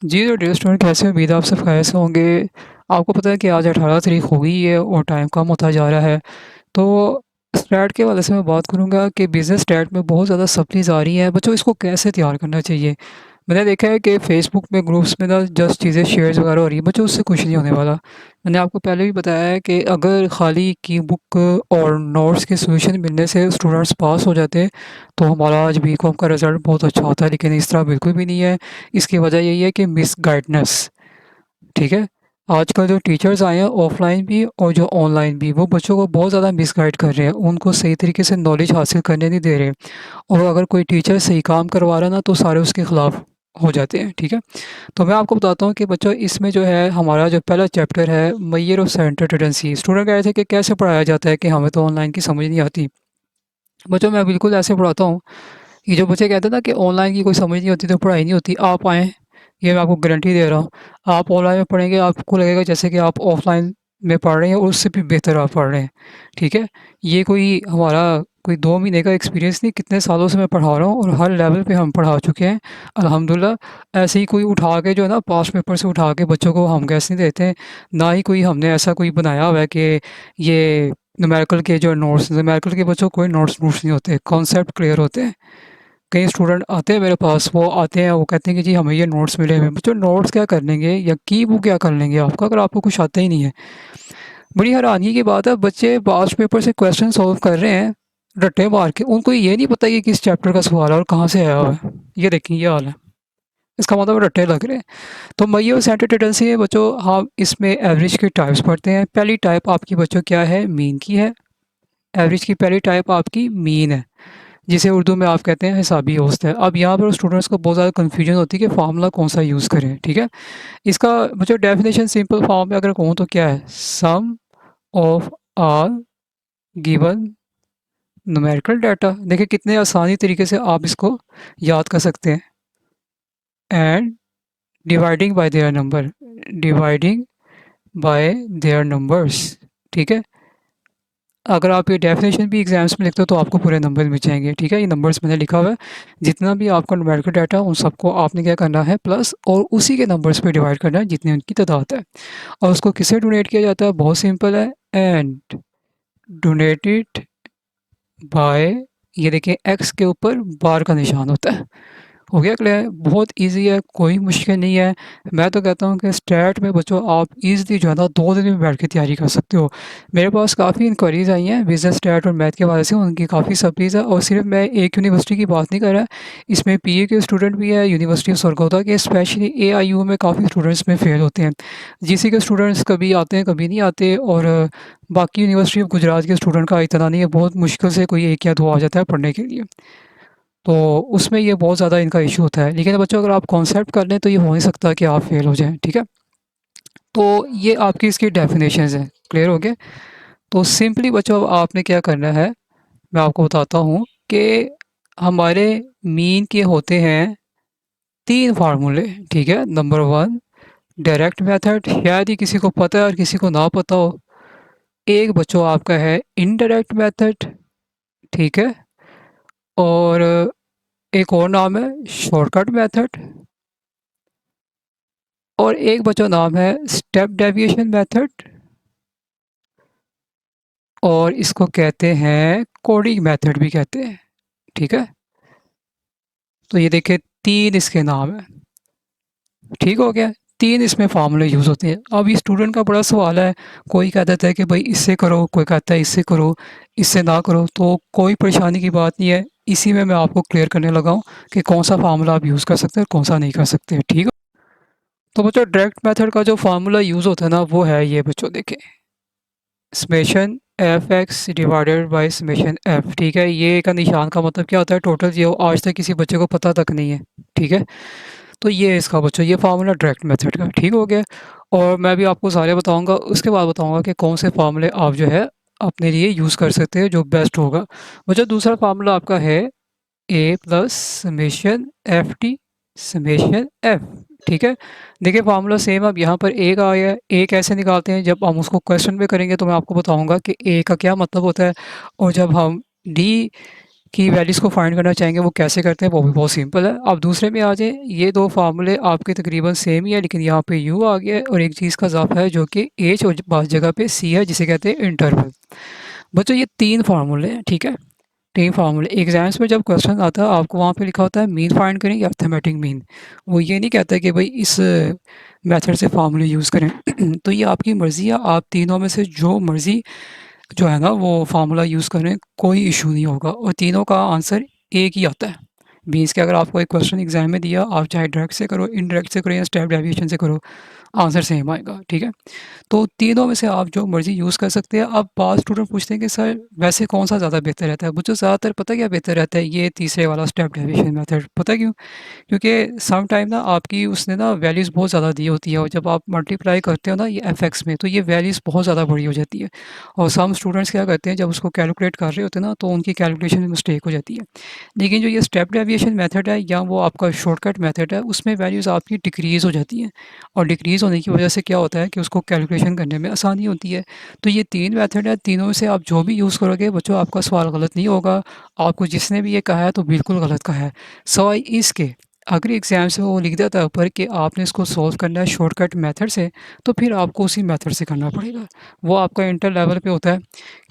जी, तो dear student कैसे हो? उम्मीद है आप सब खैरियत से होंगे। आपको पता है कि आज 18 तारीख हो गई है और टाइम कम होता जा रहा है। तो स्टैट के हवाले से मैं बात करूँगा कि बिज़नेस स्टैट में बहुत ज़्यादा सप्लीज़ आ रही हैं। बच्चों इसको कैसे तैयार करना चाहिए? मैंने देखा है कि फ़ेसबुक में ग्रुप्स में ना जस्ट चीज़ें शेयर्स वगैरह हो रही हैं। बच्चों उससे कुछ नहीं होने वाला। मैंने आपको पहले भी बताया है कि अगर खाली की बुक और नोट्स के सॉल्यूशन मिलने से स्टूडेंट्स पास हो जाते हैं, तो हमारा आज बीकॉम का रिज़ल्ट बहुत अच्छा होता है। लेकिन इस तरह बिल्कुल भी नहीं है। इसकी वजह यही है कि मिसगाइडेंस, ठीक है? आजकल जो टीचर्स आए हैं ऑफ़लाइन भी और जो ऑनलाइन भी, वो बच्चों को बहुत ज़्यादा मिसगाइड कर रहे हैं। उनको सही तरीके से नॉलेज हासिल करने नहीं दे रहे। और अगर कोई टीचर सही काम करवा रहा है ना, तो सारे उसके खिलाफ हो जाते हैं, ठीक है? तो मैं आपको बताता हूँ कि बच्चों इसमें जो है हमारा जो पहला चैप्टर है measure of centre tendency. Student कह रहे थे कि कैसे पढ़ाया जाता है कि हमें तो ऑनलाइन की समझ नहीं आती। बच्चों मैं बिल्कुल ऐसे पढ़ाता हूँ कि जो बच्चे कहते हैं ना कि ऑनलाइन की कोई समझ नहीं होती तो पढ़ाई नहीं होती, आप आएँ, ये मैं आपको गारंटी दे रहा हूँ। आप ऑनलाइन में पढ़ेंगे आपको लगेगा जैसे कि आप ऑफ़लाइन में पढ़ रहे हैं और उससे भी बेहतर आप पढ़ रहे हैं, ठीक है? ये कोई हमारा कोई 2 महीने का एक्सपीरियंस नहीं, कितने सालों से मैं पढ़ा रहा हूँ और हर लेवल पे हम पढ़ा चुके हैं, अल्हम्दुलिल्लाह। ऐसे ही कोई उठा के जो है ना पास्ट पेपर से उठा के बच्चों को हम गैस नहीं देते हैं, ना ही कोई हमने ऐसा कोई बनाया हुआ है कि ये न्यूमेरिकल के जो नोट्स, न्यूमेरिकल के बच्चों को कोई नोट्स नहीं होते, कॉन्सेप्ट क्लियर होते हैं। कई स्टूडेंट आते हैं मेरे पास, वो आते हैं, वो कहते हैं कि जी हमें ये नोट्स मिले हुए हैं। बच्चों नोट्स क्या कर लेंगे या की बुक क्या कर लेंगे आपका, अगर आपको कुछ आता ही नहीं है। बड़ी हैरानी की बात है, बच्चे पास्ट पेपर से क्वेश्चन सॉल्व कर रहे हैं रट्टे मार के, उनको ये नहीं पता कि किस चैप्टर का सवाल है और कहाँ से आया हुआ है। ये देखिए ये हाल है, इसका मतलब रट्टे लग रहे हैं। तो मैयो सेंटर टेंडेंसी है बच्चों, हम इसमें एवरेज की टाइप्स पढ़ते हैं। पहली टाइप आपकी बच्चों क्या है? मीन की है। एवरेज की पहली टाइप आपकी मीन है, जिसे उर्दू में आप कहते हैं हिसाबी औसत है। अब यहाँ पर स्टूडेंट्स को बहुत ज़्यादा कन्फ्यूजन होती है कि फार्मूला कौन सा यूज़ करें, ठीक है? इसका मुझे डेफिनेशन सिंपल फॉर्म में अगर कहूँ तो क्या है? Sum of all given numerical data. देखिए कितने आसानी तरीके से आप इसको याद कर सकते हैं। And dividing by their number, dividing by there numbers, ठीक है? अगर आप ये डेफिनेशन भी एग्जाम्स में लिखते हो तो आपको पूरे नंबर मिल जाएंगे, ठीक है? ये नंबर्स मैंने लिखा हुआ है, जितना भी आपका न्यूमेरिकल डाटा उन सबको आपने क्या करना है प्लस और उसी के नंबर्स पे डिवाइड करना है जितनी उनकी तादाद है। और उसको किससे डोनेट किया जाता है? बहुत सिंपल है, एंड डोनेटेड बाय, ये देखिए एक्स के ऊपर बार का निशान होता है। हो गया क्लियर? बहुत ईज़ी है, कोई मुश्किल नहीं है। मैं तो कहता हूँ कि स्टैट में बच्चों आप ईज़िली जो है ना 2 दिन में बैठ के तैयारी कर सकते हो। मेरे पास काफ़ी इंक्वायरीज़ आई हैं बिज़नेस स्टैट और मैथ के हवाले से, उनकी काफ़ी सप्लीज़ है और सिर्फ मैं एक यूनिवर्सिटी की बात नहीं कर रहा, इसमें पीए के स्टूडेंट भी है, यूनिवर्सिटी ऑफ सरगोधा के, स्पेशली एआईयू में काफ़ी स्टूडेंट्स में फ़ेल होते हैं। जीसी के स्टूडेंट्स कभी आते हैं, कभी नहीं आते, और बाकी यूनिवर्सिटी ऑफ गुजरात के स्टूडेंट का इतना नहीं है, बहुत मुश्किल से कोई 1 या 2 आ जाता है पढ़ने के लिए। तो उसमें ये बहुत ज़्यादा इनका इश्यू होता है। लेकिन बच्चों अगर आप कॉन्सेप्ट कर लें तो ये हो नहीं सकता कि आप फेल हो जाएँ, ठीक है? तो ये आपकी इसकी डेफिनेशंस हैं, क्लियर हो गया? तो सिंपली बच्चों अब आपने क्या करना है, मैं आपको बताता हूँ कि हमारे मीन के होते हैं 3 फार्मूले, ठीक है? नंबर 1 डायरेक्ट मेथड, शायद ही किसी को पता है और किसी को ना पता हो। एक बच्चों आपका है इनडायरेक्ट मेथड, ठीक है? और एक और नाम है शॉर्टकट मेथड, और एक बच्चों नाम है स्टेप डेविएशन मेथड, और इसको कहते हैं कोडिंग मेथड भी कहते हैं, ठीक है? तो ये देखिए 3 इसके नाम हैं, ठीक हो गया? 3 इसमें फार्मूले यूज़ होते हैं। अब ये स्टूडेंट का बड़ा सवाल है, कोई कह देता है कि भाई इससे करो, कोई कहता है इससे करो, इससे ना करो, तो कोई परेशानी की बात नहीं है। इसी में मैं आपको क्लियर करने लगा हूँ कि कौन-सा फार्मूला आप यूज़ कर सकते हैं और कौन-सा नहीं कर सकते, ठीक है? तो बच्चों डायरेक्ट मेथड का जो फार्मूला यूज़ होता है ना, वो है ये बच्चों देखें, summation F x divided by summation F, ठीक है? ये का निशान का मतलब क्या होता है? टोटल ये आज तक किसी बच्चे को पता तक नहीं है, ठीक है? तो ये इसका बच्चों ये फार्मूला डायरेक्ट मेथड का, ठीक हो गया? और मैं भी आपको सारे बताऊंगा, उसके बाद बताऊंगा कि कौन से फार्मूले आप जो है अपने लिए यूज़ कर सकते हैं जो बेस्ट होगा। बच्चों दूसरा फार्मूला आपका है A plus summation F T summation F, ठीक है? देखिए फार्मूला सेम, अब यहाँ पर ए का आया है, ए कैसे निकालते हैं जब हम उसको क्वेश्चन में करेंगे तो मैं आपको बताऊंगा कि ए का क्या मतलब होता है। और जब हम डी की वैल्यूज़ को फाइंड करना चाहेंगे वो कैसे करते हैं, वो भी बहुत सिंपल है। अब दूसरे में आ जाएँ, ये 2 फ़ॉर्मूले आपके तकरीबन सेम ही है, लेकिन यहाँ पे यू आ गया है और एक चीज़ का इज़ाफ़ा है जो कि एच और बाद जगह पे सी है, जिसे कहते हैं इंटरवल। बच्चों ये 3 फ़ॉर्मूले हैं, ठीक है? 3 फ़ॉर्मूले एग्ज़ाम्स में जब क्वेश्चन आता है आपको वहाँ पे लिखा होता है मीन फाइंड करें या अर्थमेटिक मीन। वो ये नहीं कहता कि भई इस मेथड से फ़ॉर्मूले यूज़ करें। तो ये आपकी मर्ज़ी है, आप तीनों में से जो मर्ज़ी जो है ना वो फ़ॉर्मूला यूज़ करें, कोई इश्यू नहीं होगा और तीनों का आंसर एक ही आता है। मीन्स कि अगर आपको एक क्वेश्चन एग्ज़ाम में दिया, आप चाहे डायरेक्ट से करो, इनडायरेक्ट से करो या स्टेप डेविएशन से करो, आंसर सेम आएगा, ठीक है? तो तीनों में से आप जो मर्ज़ी यूज़ कर सकते हैं। अब बाद स्टूडेंट पूछते हैं कि सर वैसे कौन-सा ज़्यादा बेहतर रहता है? मुझे ज़्यादातर पता है क्या बेहतर रहता है? ये तीसरे वाला स्टेप डेविएशन मेथड। पता है क्यों? क्योंकि सम टाइम ना आपकी उसने ना वैल्यूज़ बहुत ज़्यादा दी होती है और जब आप मल्टीप्लाई करते हो ना ये एफएक्स में, तो ये वैल्यूज़ बहुत ज़्यादा बड़ी हो जाती है और सम स्टूडेंट्स क्या करते हैं, जब उसको कैलकुलेट कर रहे होते हैं ना तो उनकी कैलकुलेशन में मिस्टेक हो जाती है। लेकिन जो ये स्टेप डेविएशन मेथड है या वो आपका शॉर्टकट मेथड है, उसमें वैल्यूज़ आपकी डिक्रीज़ हो जाती हैं और डिक्रीज़ होने की वजह से क्या होता है कि उसको कैलकुलेशन करने में आसानी होती है। तो ये 3 मेथड है, तीनों में से आप जो भी यूज़ करोगे बच्चों आपका सवाल गलत नहीं होगा। आपको जिसने भी ये कहा है तो बिल्कुल गलत कहा है। सवाए इसके अगर एग्ज़ाम्स में वो लिख देता है ऊपर कि आपने इसको सॉल्व करना है शॉर्टकट मेथड से, तो फिर आपको उसी मेथड से करना पड़ेगा। वो आपका इंटर लेवल पे होता है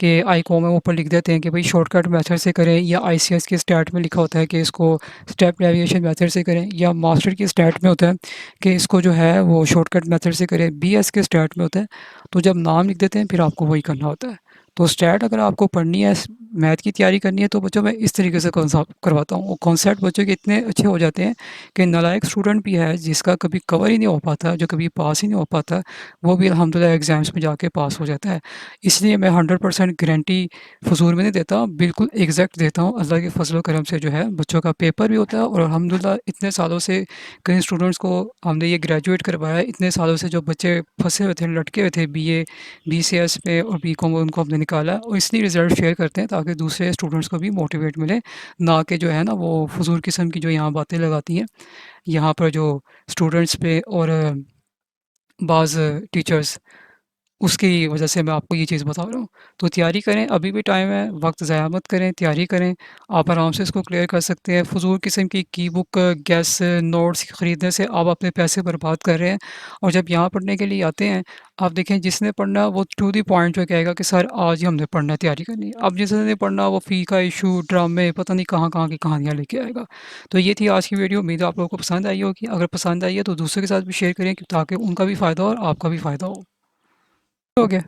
कि आईकॉम में ऊपर लिख देते हैं कि भई शॉर्टकट मेथड से करें या आईसीएस की स्टैट में लिखा होता है कि इसको स्टेप डेविएशन मेथड से करें या मास्टर की स्टैट में होता है कि इसको जो है वो शॉर्टकट मेथड से करें, बीएस के स्टैट में होता है। तो जब नाम लिख देते हैं फिर आपको वही करना होता है। तो स्टैट अगर आपको पढ़नी है, मैथ की तैयारी करनी है तो बच्चों मैं इस तरीके से करवाता हूँ। वो कॉन्सेप्ट बच्चों के इतने अच्छे हो जाते हैं कि नालायक स्टूडेंट भी है जिसका कभी कवर ही नहीं हो पाता, जो कभी पास ही नहीं हो पाता, वो भी अल्हम्दुलिल्लाह एग्ज़ाम्स में जाके पास हो जाता है। इसलिए मैं 100% गारंटी फ़ुज़ूल में नहीं देता, बिल्कुल एग्ज़ैक्ट देता हूँ। अल्लाह के फ़ज़ल व करम से जो है बच्चों का पेपर भी होता है और अल्हम्दुलिल्लाह इतने सालों से कई स्टूडेंट्स को हमने ये ग्रेजुएट करवाया है। इतने सालों से जो बच्चे फँसे हुए थे, लटके हुए थे बीए, बीसीएस में और बीकॉम में, उनको हमने निकाला और इसलिए रिज़ल्ट शेयर करते हैं ताकि दूसरे स्टूडेंट्स को भी मोटिवेट मिले, ना कि जो है ना वो फ़ुज़ूल किस्म की जो यहाँ बातें लगाती हैं। यहाँ पर जो स्टूडेंट्स पे और बाज़ टीचर्स, उसकी वजह से मैं आपको ये चीज़ बता रहा हूँ। तो तैयारी करें, अभी भी टाइम है, वक़्त ज़ाया मत करें, तैयारी करें। आप आराम से इसको क्लियर कर सकते हैं। फ़ुज़ूल किस्म की बुक, गेस, नोट्स खरीदने से आप अपने पैसे बर्बाद कर रहे हैं और जब यहाँ पढ़ने के लिए आते हैं, आप देखें जिसने पढ़ना वो टू द पॉइंट पे कहेगा कि सर आज ही हमने पढ़ना है, तैयारी करनी है। अब जिसने नहीं पढ़ना वो फ़ी का इश्यू, ड्रामे, पता नहीं कहाँ-कहाँ की कहानियाँ लेके आएगा। तो ये थी आज की वीडियो, उम्मीद है आप लोगों को पसंद आई होगी। अगर पसंद आई है तो दूसरों के साथ भी शेयर करें ताकि उनका भी फ़ायदा हो और आपका भी फ़ायदा हो गया।